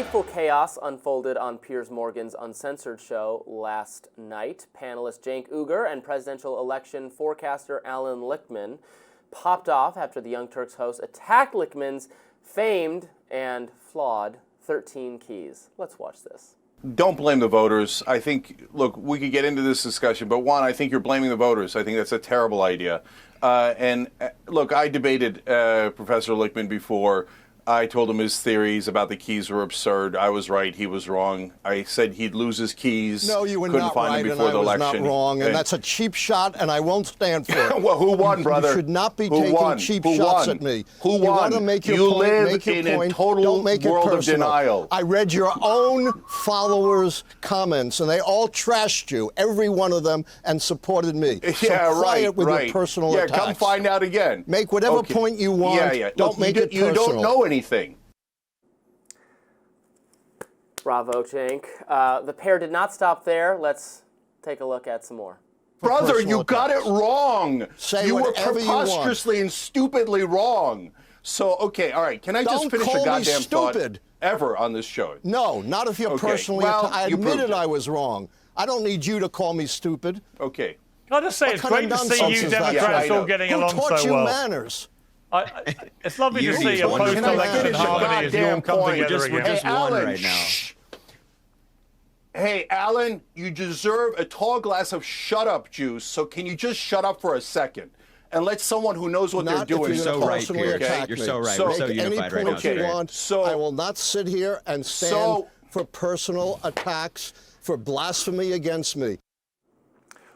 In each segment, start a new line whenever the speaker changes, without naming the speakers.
Delightful chaos unfolded on Piers Morgan's Uncensored show last night. Panelist Cenk Uygur and presidential election forecaster Allan Lichtman popped off after the Young Turks host attacked Lichtman's famed and flawed 13 keys. Let's watch this.
Don't blame the voters. I think, look, we could get into this discussion, but one, I think you're blaming the voters. I think that's a terrible idea. Look, I debated Professor Lichtman before. I told him his theories about the keys were absurd. I was right. He was wrong. I said he'd lose his keys.
No, you were
Couldn't
not
find
right,
him
and
before
I
the
was
election.
not wrong. And that's a cheap shot, and I won't stand for it.
Well, who won, brother?
You should not be taking cheap shots at me.
Who won?
You want to make your
you
point,
live
make your
in
point.
a total
Don't make it
world
personal.
of denial.
I read your own followers' comments, and they all trashed you, every one of them, and supported me. So quiet with your personal attacks.
Yeah, come find out again.
Make whatever point you want. Don't
Look,
make it personal.
You don't know anything.
Bravo, Cenk. The pair did not stop there. Let's take a look at some more.
Brother, you got it wrong.
Say
you were
whatever you want.
preposterously and stupidly wrong. So, okay, all right. Can I just finish a goddamn thought ever on this show?
No, not if you're personally. I admitted I was wrong. I don't need you to call me stupid.
Okay.
Can I just say, it's great to see you Democrats all getting along so well.
Who taught you manners?
It's lovely to see a post-election harmony as you all come together again.
Hey, Alan, right now. Hey, Alan, you deserve a tall glass of shut-up juice, so can you just shut up for a second and let someone who knows what they're doing...
You're so right, Piers. You're so right. We're so unified right now.
You want, I will not sit here and stand for personal attacks, for blasphemy against me.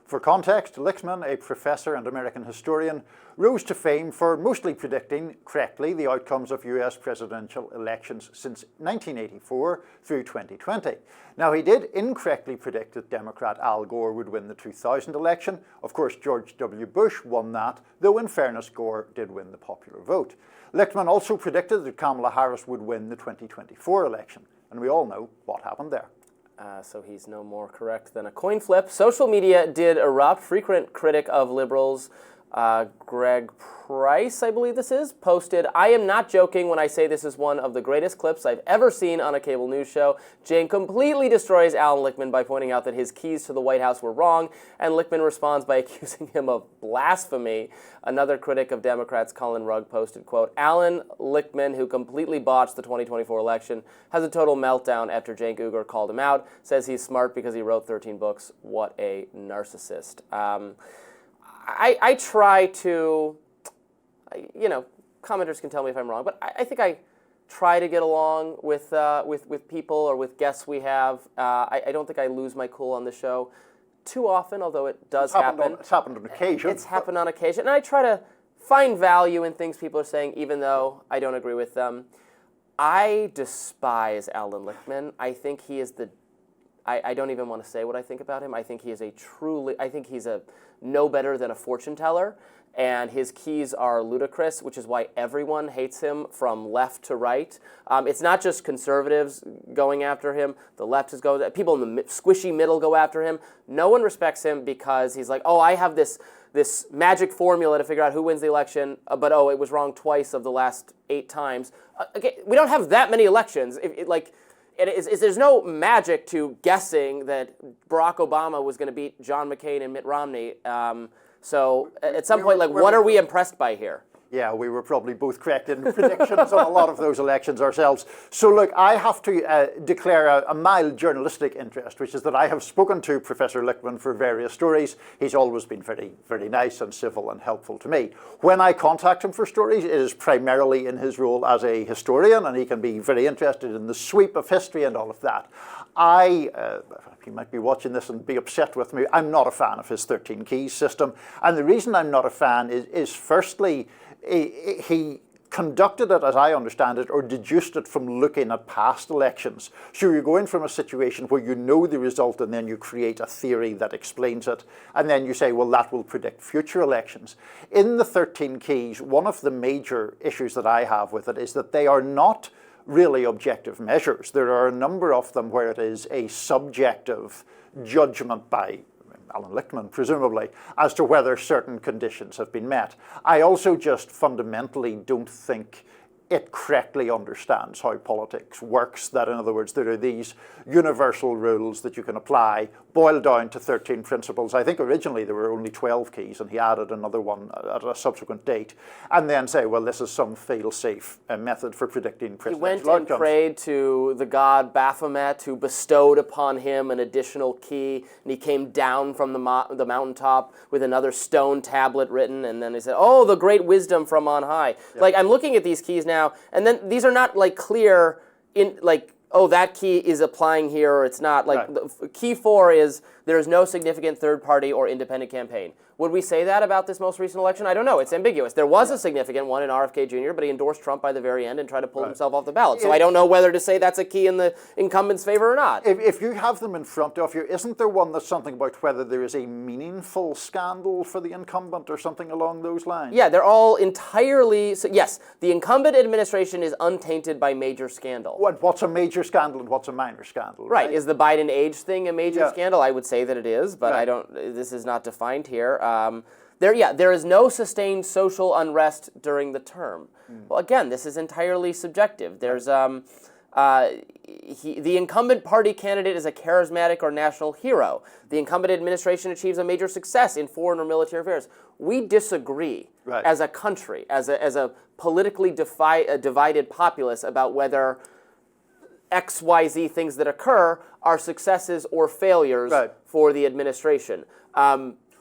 For context, Lichtman, a professor and American historian, rose to fame for mostly predicting correctly the outcomes of US presidential elections since 1984 through 2020. Now, he did incorrectly predict that Democrat Al Gore would win the 2000 election. Of course, George W. Bush won that, though in fairness, Gore did win the popular vote. Lichtman also predicted that Kamala Harris would win the 2024 election, and we all know what happened there.
So he's no more correct than a coin flip. Social media did erupt. Frequent critic of liberals, Greg Price, I believe this is, posted, "I am not joking when I say this is one of the greatest clips I've ever seen on a cable news show. Cenk completely destroys Allan Lichtman by pointing out that his keys to the White House were wrong, and Lichtman responds by accusing him of blasphemy." Another critic of Democrats, Colin Rugg, posted, quote, "Allan Lichtman, who completely botched the 2024 election, has a total meltdown after Cenk Uygur called him out, says he's smart because he wrote 13 books. What a narcissist." I try to, commenters can tell me if I'm wrong, but I think I try to get along with people or with guests we have. I don't think I lose my cool on the show too often, although it does happen.
It's happened on occasion.
It's happened on occasion. And I try to find value in things people are saying, even though I don't agree with them. I despise Allan Lichtman. I think he is I don't even want to say what I think about him. I think he is he's no better than a fortune teller, and his keys are ludicrous, which is why everyone hates him from left to right. It's not just conservatives going after him. The left is going. People in the squishy middle go after him. No one respects him because he's like, oh, I have this magic formula to figure out who wins the election, but it was wrong twice of the last 8 times. Okay, we don't have that many elections. There's no magic to guessing that Barack Obama was going to beat John McCain and Mitt Romney. So at some point, what are we impressed by here?
Yeah, we were probably both correct in predictions on a lot of those elections ourselves. So look, I have to declare a mild journalistic interest, which is that I have spoken to Professor Lichtman for various stories. He's always been very, very nice and civil and helpful to me. When I contact him for stories, it is primarily in his role as a historian, and he can be very interested in the sweep of history and all of that. He might be watching this and be upset with me. I'm not a fan of his 13 keys system. And the reason I'm not a fan is firstly, he conducted it, as I understand it, or deduced it from looking at past elections. So you're going from a situation where you know the result and then you create a theory that explains it, and then you say, well, that will predict future elections. In the 13 keys, one of the major issues that I have with it is that they are not really objective measures. There are a number of them where it is a subjective judgment by Allan Lichtman, presumably, as to whether certain conditions have been met. I also just fundamentally don't think it correctly understands how politics works, that in other words there are these universal rules that you can apply, boiled down to 13 principles. I think originally there were only 12 keys and he added another one at a subsequent date, and then say, well, this is some fail-safe method for predicting presidential outcomes.
He went and prayed to the god Baphomet, who bestowed upon him an additional key, and he came down from the mountaintop with another stone tablet written, and then he said, oh, the great wisdom from on high. Yeah. Like, I'm looking at these keys now, and then these are not like clear in like, oh, that key is applying here or it's not. Like, right. Key 4 is there is no significant third party or independent campaign. Would we say that about this most recent election? I don't know. It's ambiguous. There was a significant one in RFK Jr., but he endorsed Trump by the very end and tried to pull himself off the ballot. So I don't know whether to say that's a key in the incumbent's favor or not.
If you have them in front of you, isn't there one that's something about whether there is a meaningful scandal for the incumbent or something along those lines?
Yeah, they're all entirely... So yes, the incumbent administration is untainted by major scandal.
What's a major scandal and what's a minor scandal?
Right. Is the Biden age thing a major scandal? I would say that it is, but I don't... This is not defined here. There is no sustained social unrest during the term. Well, again, this is entirely subjective. There's the incumbent party candidate is a charismatic or national hero. The incumbent administration achieves a major success in foreign or military affairs. We disagree as a country, as a politically divided populace about whether X, Y, Z things that occur are successes or failures for the administration.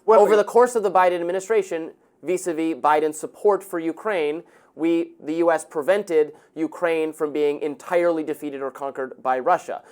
Over the course of the Biden administration, vis-a-vis Biden's support for Ukraine, the U.S. prevented Ukraine from being entirely defeated or conquered by Russia.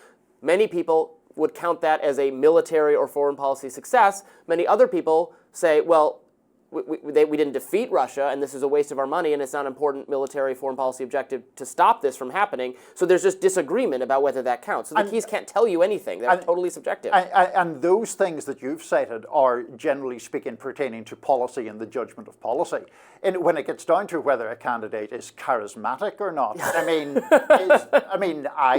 Many people would count that as a military or foreign policy success. Many other people say, well, we didn't defeat Russia, and this is a waste of our money, and it's not an important military foreign policy objective to stop this from happening. So there's just disagreement about whether that counts. So the keys can't tell you anything. They're totally subjective.
And those things that you've cited are, generally speaking, pertaining to policy and the judgment of policy. And when it gets down to whether a candidate is charismatic or not, I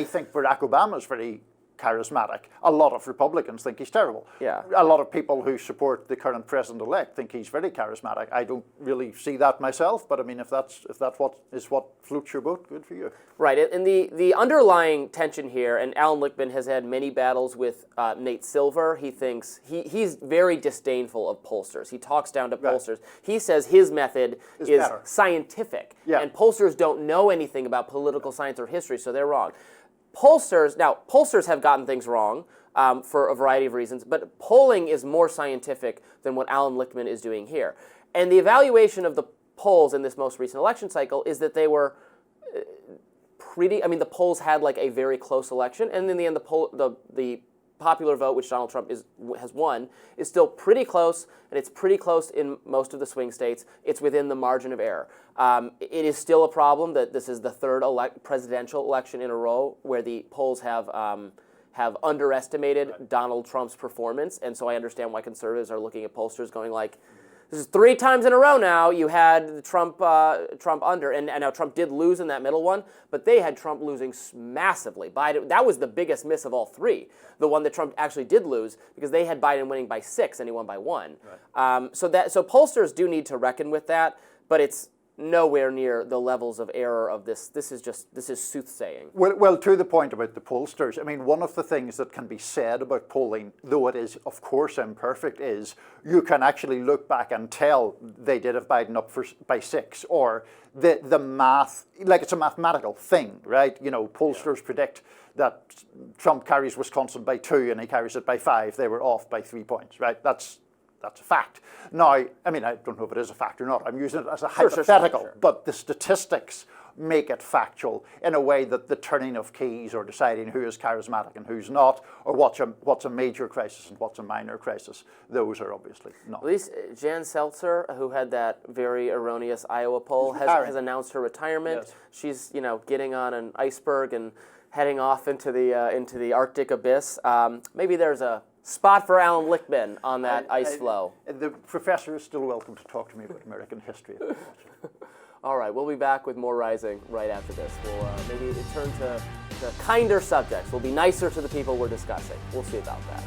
think Barack Obama is very charismatic. A lot of Republicans think he's terrible.
Yeah.
A lot of people who support the current president-elect think he's very charismatic. I don't really see that myself, but I mean, if that's what floats your boat, good for you.
Right, and the underlying tension here, and Allan Lichtman has had many battles with Nate Silver. He thinks he's very disdainful of pollsters. He talks down to pollsters. He says his method is scientific, and pollsters don't know anything about political science or history, so they're wrong. Pollsters have gotten things wrong for a variety of reasons, but polling is more scientific than what Allan Lichtman is doing here. And the evaluation of the polls in this most recent election cycle is that they were the polls had like a very close election, and in the end, the popular vote, which Donald Trump has won, is still pretty close, and it's pretty close in most of the swing states. It's within the margin of error. It is still a problem that this is the third presidential election in a row where the polls have underestimated Donald Trump's performance, and so I understand why conservatives are looking at pollsters going like, this is 3 times in a row now you had Trump under, and now Trump did lose in that middle one, but they had Trump losing massively. Biden, that was the biggest miss of all 3, the one that Trump actually did lose, because they had Biden winning by 6 and he won by 1. Right. So pollsters do need to reckon with that, but it's nowhere near the levels of error of this. This is soothsaying.
Well, to the point about the pollsters, I mean, one of the things that can be said about polling, though it is, of course, imperfect, is you can actually look back and tell they did have Biden up by 6, or the math, like it's a mathematical thing, right? You know, pollsters predict that Trump carries Wisconsin by 2 and he carries it by 5. They were off by 3 points, right? That's a fact. Now, I mean, I don't know if it is a fact or not. I'm using it as a hypothetical, but the statistics make it factual in a way that the turning of keys or deciding who is charismatic and who's not, or what's a major crisis and what's a minor crisis, those are obviously not.
At least Jan Seltzer, who had that very erroneous Iowa poll, has announced her retirement. Yes. She's, getting on an iceberg and heading off into the Arctic abyss. Maybe there's a spot for Allan Lichtman on that ice floe.
The professor is still welcome to talk to me about American history.
All right, we'll be back with more Rising right after this. We'll maybe turn to kinder subjects. We'll be nicer to the people we're discussing. We'll see about that.